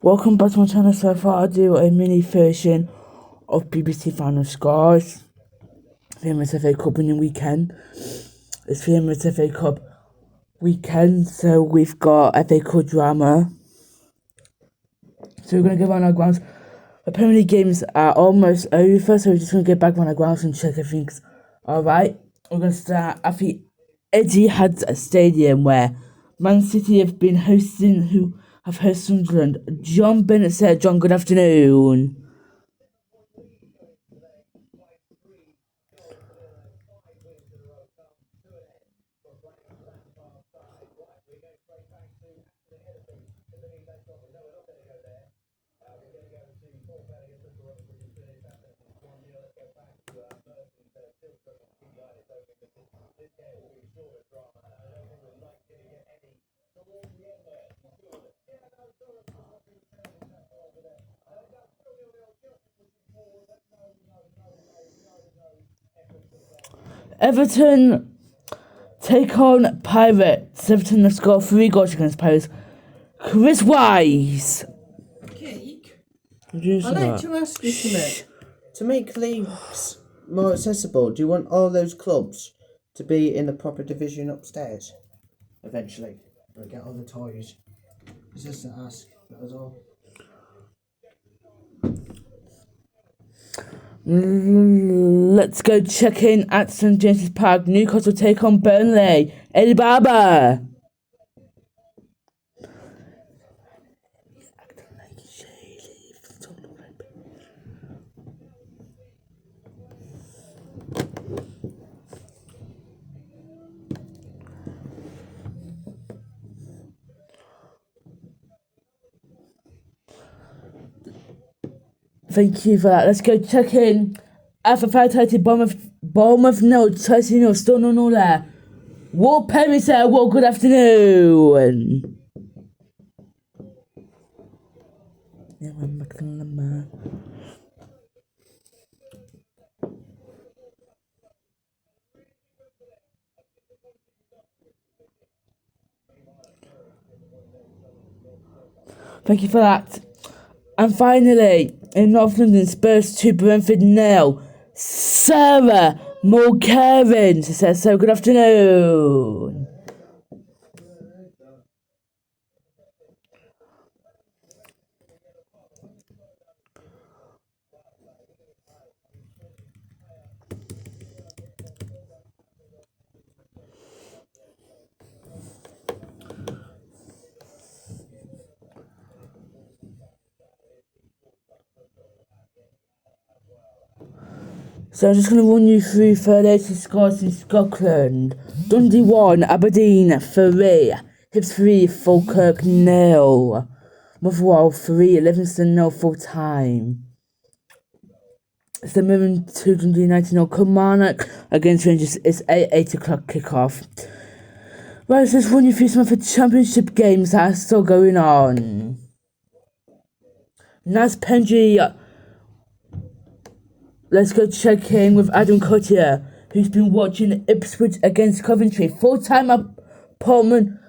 Welcome back to my channel. So far I do a mini version of BBC Final Scores. Famous FA Cup winning weekend. It's famous FA Cup weekend, so we've got FA Cup drama. So we're going to go on our grounds. The Premier League games are almost over, so we're just going to get back on our grounds and check everything's alright. We're going to start at the Etihad Stadium, where Man City have been hosting, who have hosted Sunderland. John Bennett said, John, good afternoon. Everton take on Pirates. Everton have scored 3 goals against Pirates. Chris Wise. Cake? I'd like to ask you something. To make leagues more accessible, do you want all those clubs to be in the proper division upstairs? Eventually. We'll get all the toys. It's just to ask, that was all. Let's go check in at St James's Park. Newcastle take on Burnley. Eddie Barber. Thank you for that. Let's go check in at the 5:30 Bournemouth 0, Chelsea 0, still no there. Walt Perry said, well, good afternoon. Thank you for that. And finally, in North London, Spurs 2, Brentford 0. Sarah Mulcairn says so. Good afternoon. So I'm just going to run you through the latest scores in Scotland. Dundee 1, Aberdeen 3, Hibs 3, Falkirk 0, Motherwell 3, Livingston 0 full time. St Mirren 2, Dundee United 0, Kilmarnock against Rangers. It's 8 o'clock kickoff. Right, let's just run you through some of the championship games that are still going on. Naz Pendry. Let's go check in with Adam Cottier, who's been watching Ipswich against Coventry. Full-time at Portman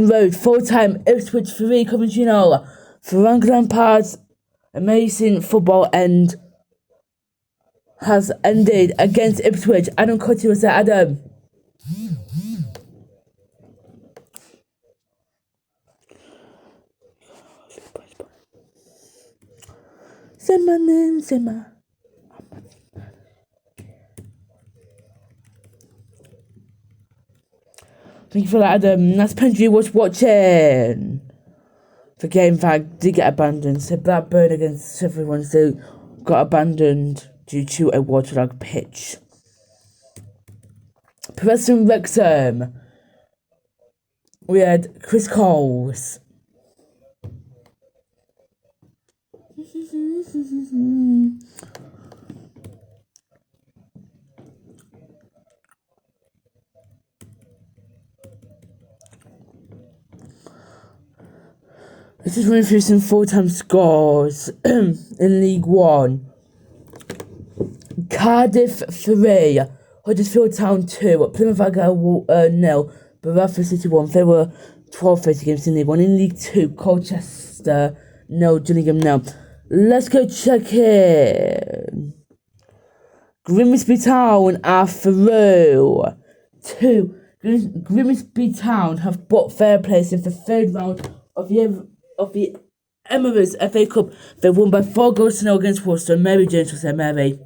Road. Full-time Ipswich 3, Coventry 0. Frank Lampard's amazing football end has ended against Ipswich. Adam Cottier was there. Adam. Say my name, say my... Thank you for that, Adam. That's Pendry was watching. The game that did get abandoned. So Blackburn against Sheffield Wednesday got abandoned due to a waterlogged pitch. Preston Wrexham. We had Chris Coles. Let's just run through some full-time scores in League One. Cardiff 3, Huddersfield Town 2, Plymouth Argyle 0, Bradford City 1. They were 12:30 games in League 1. In League 2, Colchester, no. Gillingham, no. Let's go check it. Grimsby Town are through. 2. Grimsby Town have bought third place in the third round of the Emirates FA Cup. They won by 4 goals to 0 against Worcester. Mary James was there. Mary.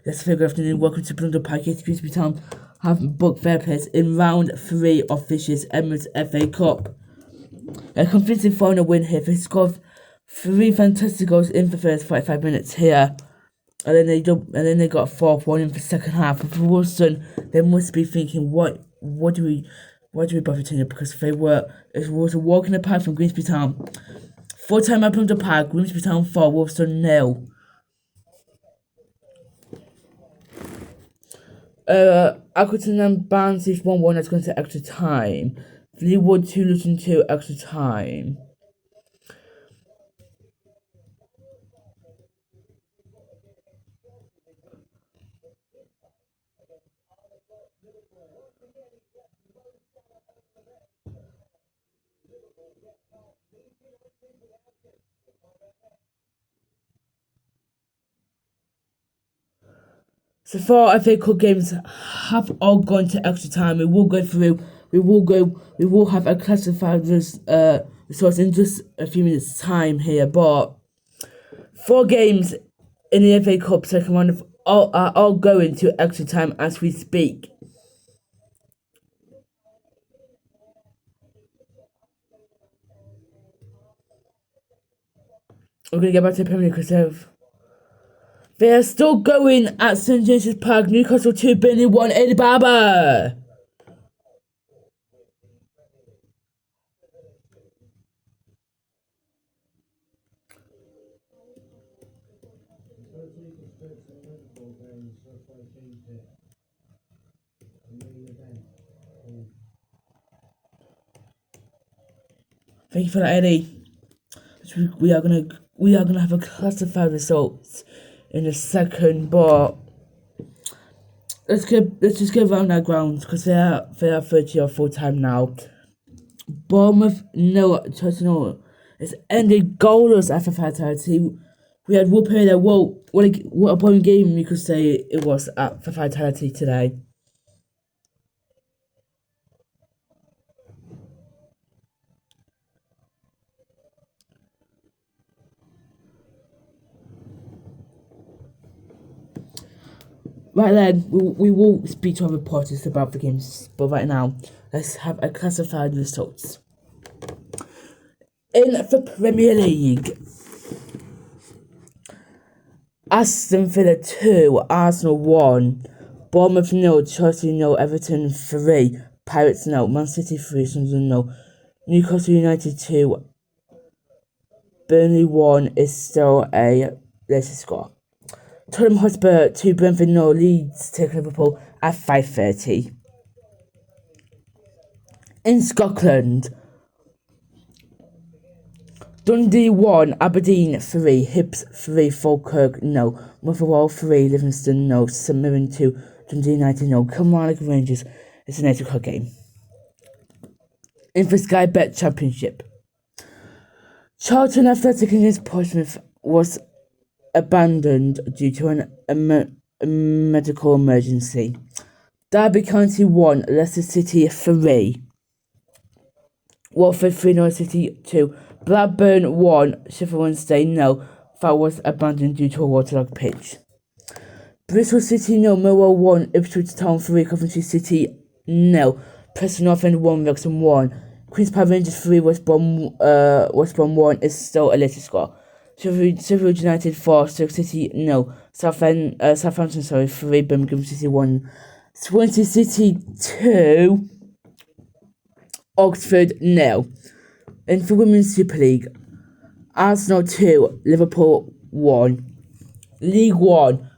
Yes, good afternoon. Welcome to Brundle Park. Grimsby Town have booked third place in round 3 of this year's Emirates FA Cup. A convincing 4-0 win here. They scored 3 fantastic goals in the first 45 minutes here. And then they got a 4th in the second half. And for Wilson, they must be thinking, why do we bother turning up? Because it was a walk in the park from Grimsby Town. Full-time at Brundle Park, Grimsby Town 4, Wolverhampton 0. Accrington and Barnsley 1-1, that's going to extra time. Fleetwood 2, Luton 2, extra time. So far, FA Cup games have all gone to extra time. We will go through. We will have a classified results in just a few minutes' time here. But 4 games in the FA Cup second round are all going to extra time as we speak. We're gonna get back to the Premier League because they are still going at St James's Park. Newcastle 2, Burnley 1, Eddie Barber. Thank you for that, Eddie. We are gonna have a classified results in a second, but let's just go around our grounds because they are 30 or full time now. Bournemouth Tottenham is ended goalless after fatality. We had one player there. What a point game you could say it was at for fatality today. Right then, we will speak to our reporters about the games, but right now, let's have a classified results. In the Premier League, Aston Villa 2, Arsenal 1, Bournemouth 0, Chelsea 0, Everton 3, Pirates 0, Man City 3, Sunderland 0, Newcastle United 2, Burnley 1 is still a latest score. Tottenham Hotspur 2, Brentford 0, Leeds take Liverpool at 5:30. In Scotland, Dundee 1, Aberdeen 3, Hibs 3, Falkirk 0, Motherwell 3, Livingston 0, St Mirren 2, Dundee United 0, Kilmarnock Rangers. It's an 8 o'clock game. In the Sky Bet Championship, Charlton Athletic against Portsmouth was abandoned due to a medical emergency. Derby County 1, Leicester City 3, Watford 3, Norwich City 2, Blackburn 1, Sheffield Wednesday 0. That was abandoned due to a waterlogged pitch. Bristol City 0, Millwall 1, Ipswich Town 3, Coventry City 0, Preston North End 1, Wrexham 1, Queen's Park Rangers 3, West Brom 1 is still a later score. Sheffield United 4, Stoke City 0, Southampton 3, Birmingham City 1, Swansea City 2, Oxford 0. In the Women's Super League, Arsenal 2, Liverpool 1. League 1,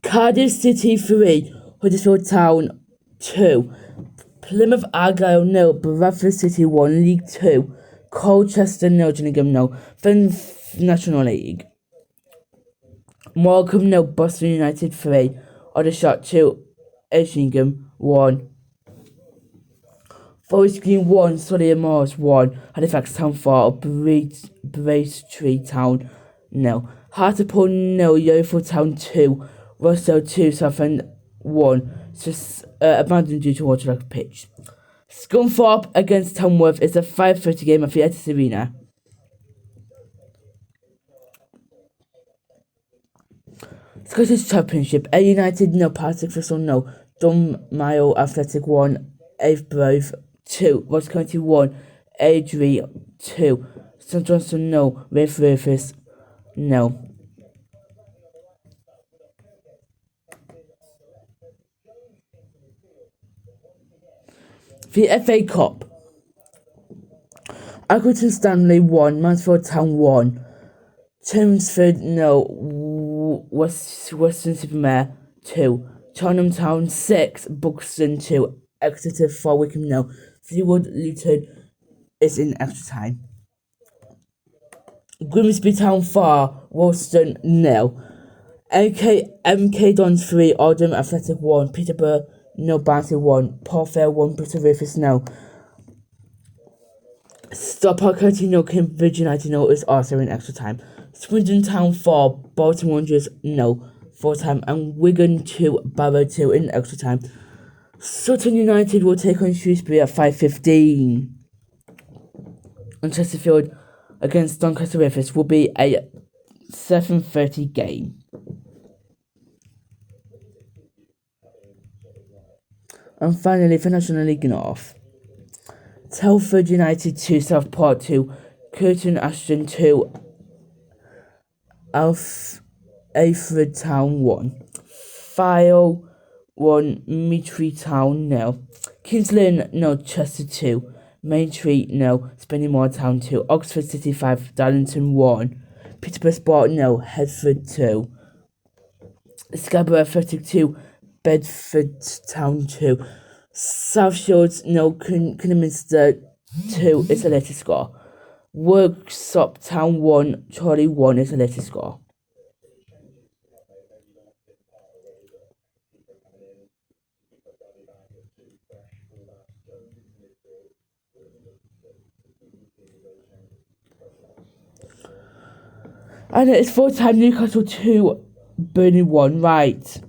Cardiff City 3, Huddersfield Town 2, Plymouth Argyle 0, Bradford City 1. League 2, Colchester 0, Gillingham 0. Then National League, Morecambe 0, Boston United 3, Aldershot 2, Gillingham 1. Forest Green 1, Solihull Moors 1, Halifax Town 4, Braintree Town 0, Hartlepool 0, Yeovil Town 2, Rossdale 2, Southend 1, abandoned due to waterlogged pitch. Scunthorpe against Tamworth is a 5:30 game at the Etis Arena. Scottish Championship, A United 0, Partick Thistle 0, Dunmile Athletic 1, Avebrove 2, Ross County 1, Airdrie 2, St Johnstone 0, Raith Rovers 0. The FA Cup, Accrington Stanley 1, Mansfield Town 1, Chelmsford 0, Weston-super-Mare 2, Charnham Town 6, Buxton 2, Exeter 4, Wycombe 0, Fleetwood Luton is in extra time. Grimsby Town 4, Woolston 0, MK Dons 3, Oldham Athletic 1, Peterborough 0, Barnsley 1, Portfair 1, Bristol Rovers 0. Stockport County 0, Cambridge United 0 is also in extra time. Swindon Town 4, Bolton Wanderers 0, full time, and Wigan 2, Barrow 2 in extra time. Sutton United will take on Shrewsbury at 5:15. And Chesterfield against Doncaster Rovers will be a 7:30 game. And finally, for National League North, Telford United 2, Southport 2, Curtin Ashton 2, Alfred Town 1, File 1, Meatree Town 0, Kings Lynn 0, Chester 2, Maintree 0, Spennymoor Town 2, Oxford City 5, Darlington 1, Peterborough Sport 0, Hertford 2, Scarborough Athletic 2, Bedford Town 2, South Shields 0, Kidderminster 2 is the latest score. Worksop Town 1, Chorley 1 is the latest score. And it's full time, Newcastle 2, Burnley 1, right.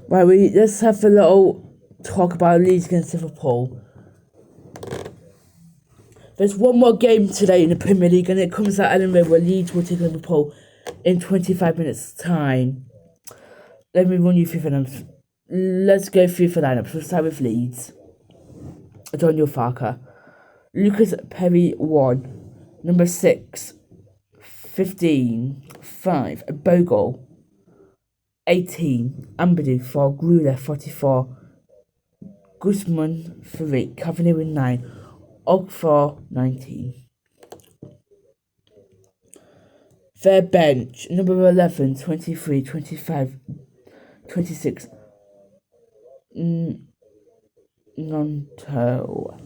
Right, let's have a little talk about Leeds against Liverpool. There's one more game today in the Premier League, and it comes at Ellen Road, where Leeds will take Liverpool in 25 minutes' time. Let me run you through the lineups. Let's go through the lineups. We'll start with Leeds. Daniel Farker, Lucas Perry 1, number 6, 15, 5, Bogle 18, Ampadu 4, Gruler 44, Guzman 3, Cavalier 9, Og 19. Their bench, number 11, 23, 25, 26, Nonto,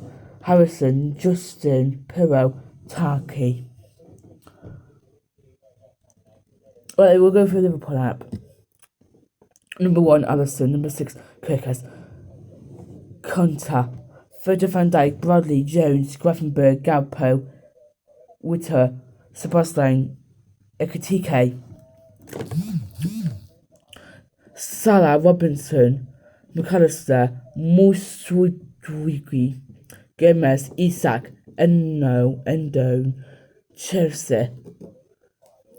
Harrison, Justin, Perot, Taki. Right, we'll go through the Liverpool app. Number 1, Alisson. Number 6, Kirkus, Konta, Virgil van Dijk, Bradley, Jones, Grafenberg, Galpo, Witter, Sebastian, Ekitike, Salah, Robinson, McAllister, Muswiki, Gomez, Isak, Endo, Chelsea,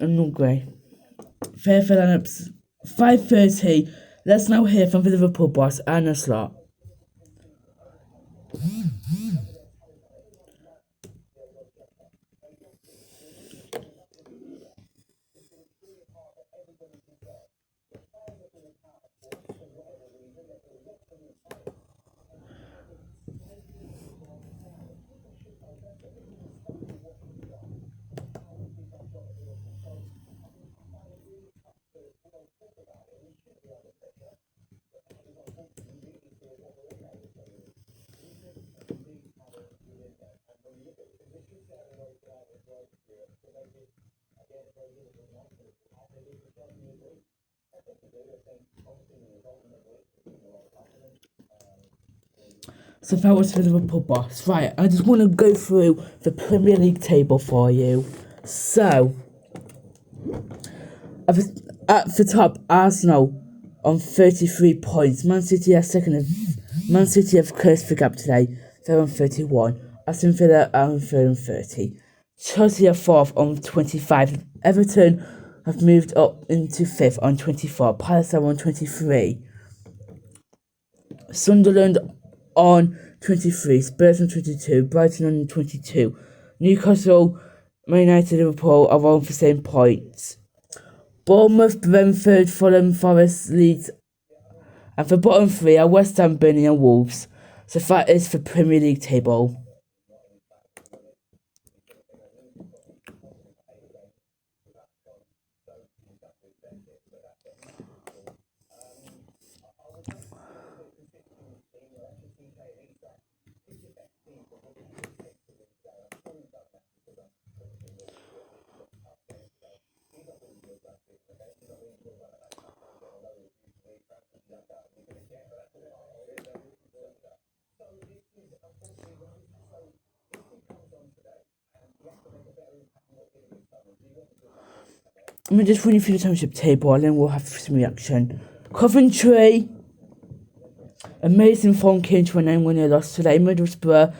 and Nugre. Fair lineups. 5:30. Let's now hear from the Liverpool boss, Arne Slot. So that was the Liverpool boss. Right, I just want to go through the Premier League table for you. So, at the top, Arsenal on 33 points. Man City are second. Man City have closed the gap today. They're on 31. Aston Villa are on 3rd and 30. Chelsea are fourth on 25. Everton have moved up into fifth on 24. Palace are on 23. Sunderland on 23, Spurs on 22, Brighton on 22, Newcastle, Man United, Liverpool are all for the same points. Bournemouth, Brentford, Fulham, Forest, Leeds, and the bottom three are West Ham, Burnley and Wolves. So that is the Premier League table. Let me just run you through the championship table and then we'll have some reaction. Coventry, amazing form came to an end when they lost today. Middlesbrough,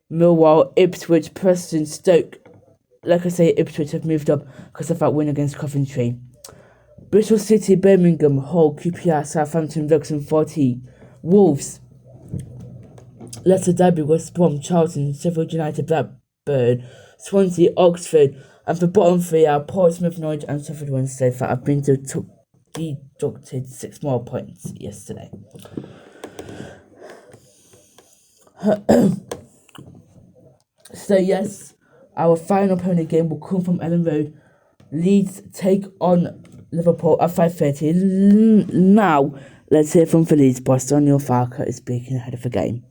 Millwall, Ipswich, Preston, Stoke. Like I say, Ipswich have moved up because of that win against Coventry. Bristol City, Birmingham, Hull, QPR, Southampton, Wrexham, 40. Wolves, Leicester, Derby, West Brom, Charlton, Sheffield United, Blackburn, Swansea, Oxford, and the bottom three are Portsmouth, Norwich, and Sheffield Wednesday that have been deducted 6 more points yesterday. So yes, our final Premier League game will come from Ellen Road. Leeds take on Liverpool at 5:30. Now, let's hear from the Leeds boss. Daniel Farker is speaking ahead of the game.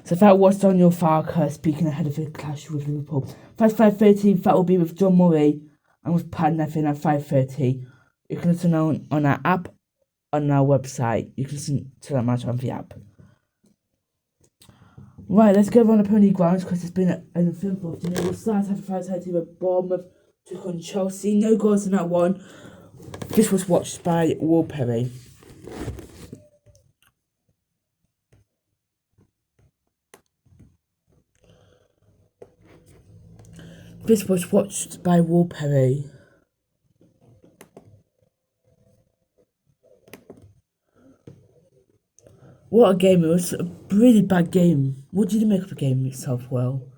So that was Daniel Farker speaking ahead of the clash with Liverpool. Past 5:30, that will be with John Murray and with Pat Nevin at 5:30. You can listen on our app, on our website. You can listen to that match on the app. Right, let's go on the Premier League grounds because it's been an eventful afternoon. We'll start at 5:30 with Bournemouth took on Chelsea. No goals in that one. This was watched by Will Perry. This was watched by Will Perry. What a game. It was a really bad game. What did you make of the game itself, Will?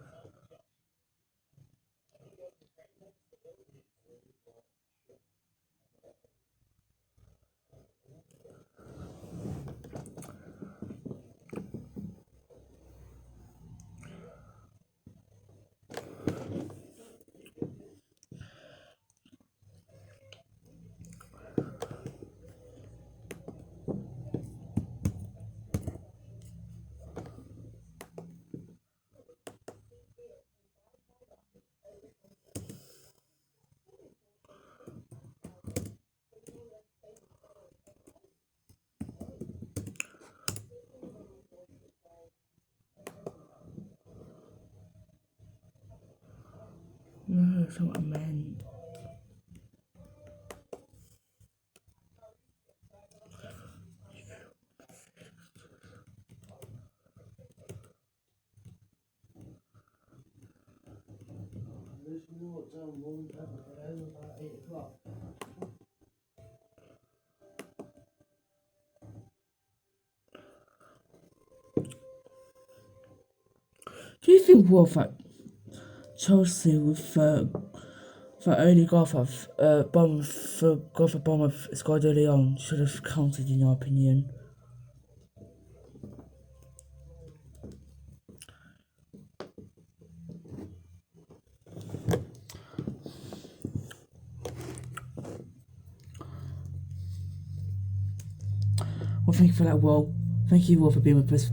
No, that's not what I meant. Do you think Wolf at Chelsea with the only goal for Bournemouth scored early on should have counted in your opinion? Well, thank you for that, Will. Thank you, Will, for being with us.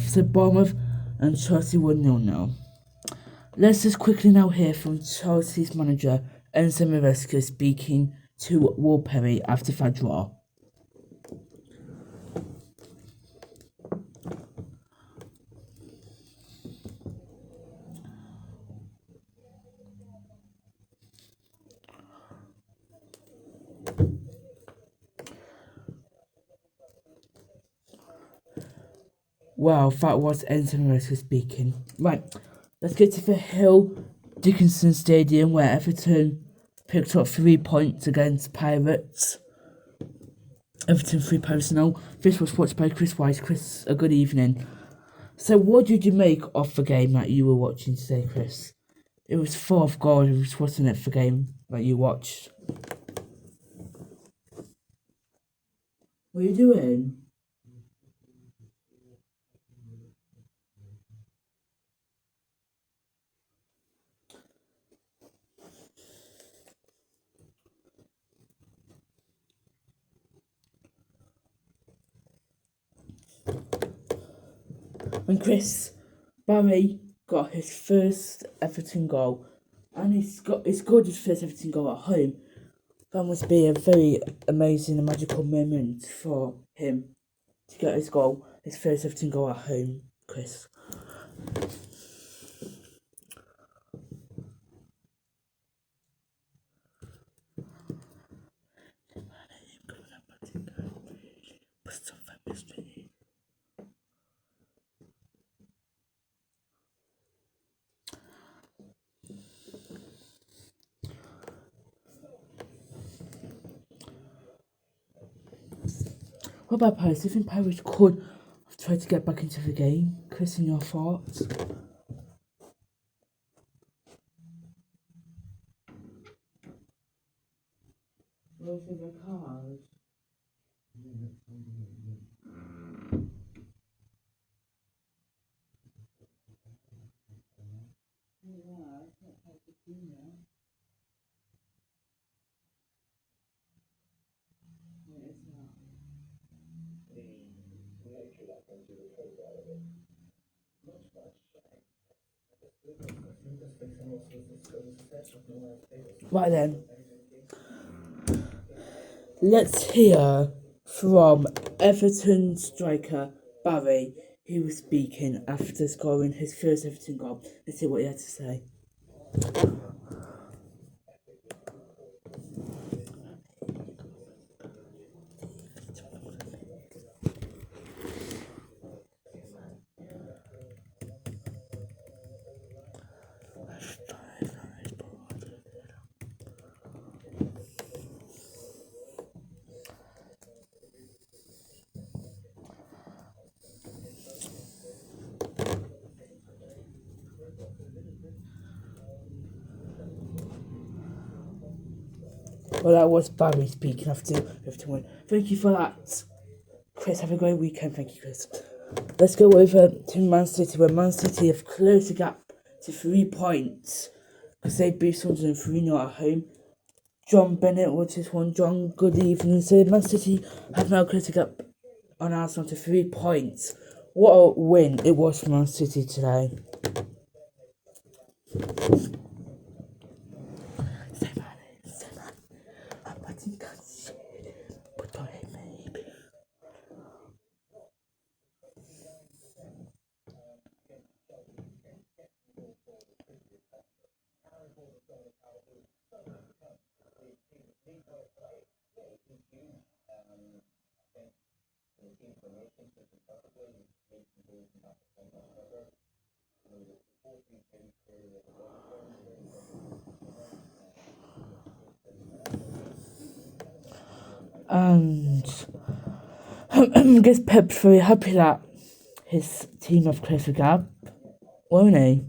So Bournemouth and Chelsea 1-0 now. Let's just quickly now hear from Chelsea's manager, Enzo Maresca, speaking to Will Perry after that draw. Wow, that was Enzo Maresca speaking. Right, let's get to the Hill Dickinson Stadium where Everton picked up 3 points against Pirates. Everton 3 points now. This was watched by Chris Wise. Chris, a good evening. So what did you make of the game that you were watching today, Chris? It was full of goals, wasn't it, the game that you watched? What are you doing? When Chris Barry got his first Everton goal, and he scored his first Everton goal at home, that must be a very amazing and magical moment for him to get his first Everton goal at home, Chris. What about Paris? Do you think Paris could have tried to get back into the game? Chris, in your thoughts? Losing the cars. Right then, let's hear from Everton striker Barry, who was speaking after scoring his first Everton goal. Let's see what he had to say. Well, that was Barry speaking after Everton win. Thank you for that, Chris. Have a great weekend. Thank you, Chris. Let's go over to Man City, where Man City have closed the gap to 3 points because they beat Sunderland 3-0 at home. John Bennett was his one. John, good evening. So Man City have now closed the gap on Arsenal to 3 points. What a win it was for Man City today. And I guess Pep's very happy that his team have closed the gap. won't he?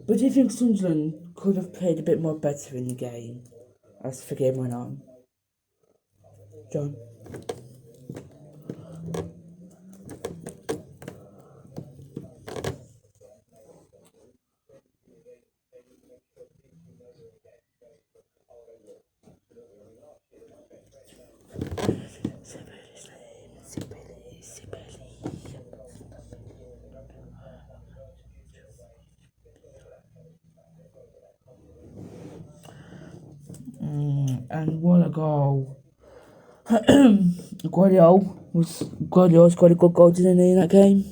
But do you think Sunderland could have played a bit more better in the game as the game went on? John? And what a goal. Guardiola's got a good goal, didn't he, in that game?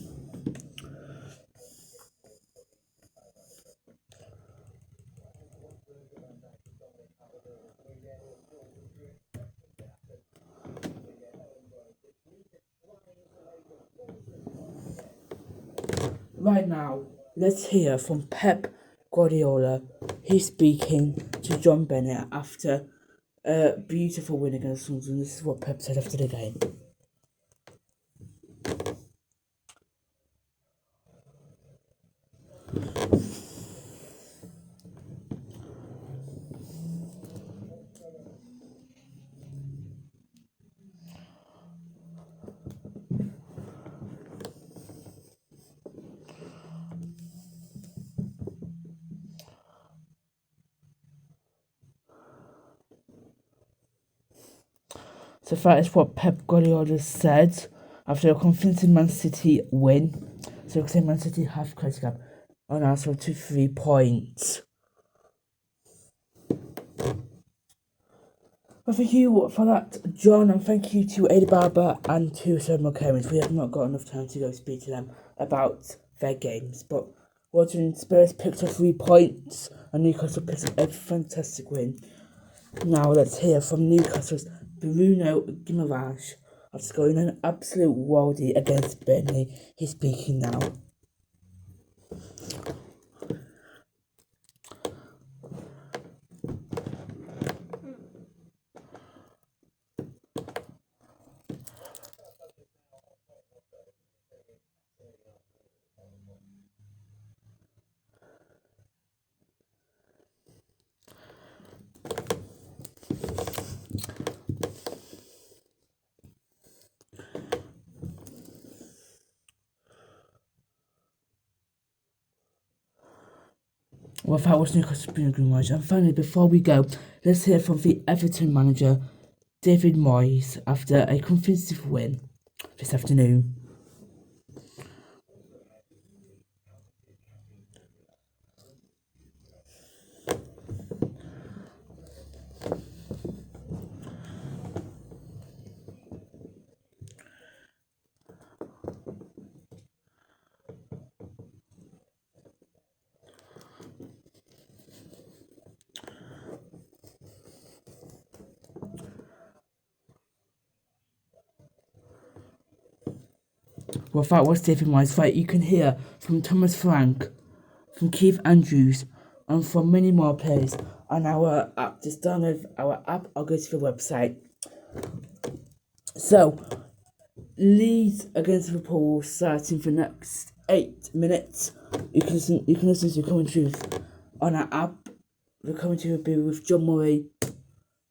Right now, let's hear from Pep Guardiola. He's speaking to John Bennett after a beautiful win against Sunderland. This is what Pep said after the game. So that is what Pep Guardiola said after a convincing Man City win. So we can say Man City have closed the gap on Arsenal to 3 points. Well, thank you for that, John, and thank you to Ada Barber and to Sarah McCarran. We have not got enough time to go speak to them about their games, but watching Spurs picked up 3 points and Newcastle picked up a fantastic win. Now let's hear from Newcastle's Bruno Guimaraes after scoring an absolute worldie against Burnley. He's speaking now. Well, that was Newcastle's Bruno Guimaraes. And finally, before we go, let's hear from the Everton manager, David Moyes, after a convincing win this afternoon. Well, that was David Moyes. Right, you can hear from Thomas Frank, from Keith Andrews, and from many more players on our app. Just download our app or go to the website. So, Leeds against Liverpool starting for the next 8 minutes. You can listen to commentary on our app. The commentary will be with John Murray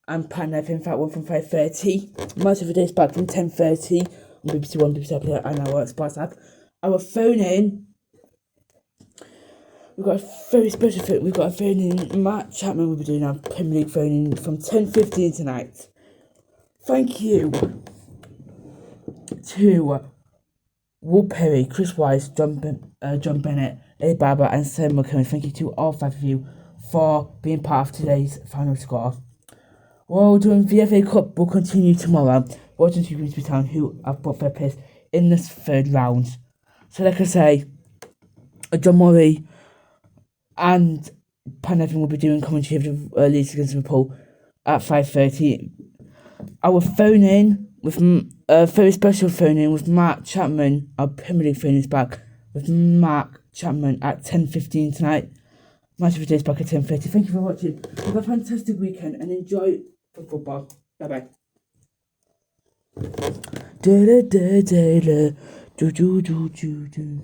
and Pat Nevin. That one from 5:30. Most of the days back from 10:30 on BBC One, BBC Player, and our Sports app. Our phone in. We've got a very special phone. We've got a phone in. Matt Chapman will be doing our Premier League phone in from 10:15 tonight. Thank you to Will Perry, Chris Wise, John Bennett, Eddie Barber, and Sam McCombs. Thank you to all 5 of you for being part of today's final score. Well done. The FA Cup will continue tomorrow. Well done to Grimsby Town, who have brought their place in this third round. So, like I say, John Murray and Pan Nevin will be doing commentary of the Leeds against Liverpool at 5:30. Our phone in with a very special phone in with Mark Chapman. Our Premier League phone is back with Mark Chapman at 10:15 tonight. Match of the day is back at 10:30. Thank you for watching. Have a fantastic weekend and enjoy the football. Bye bye. Da da da da da, do do do do do.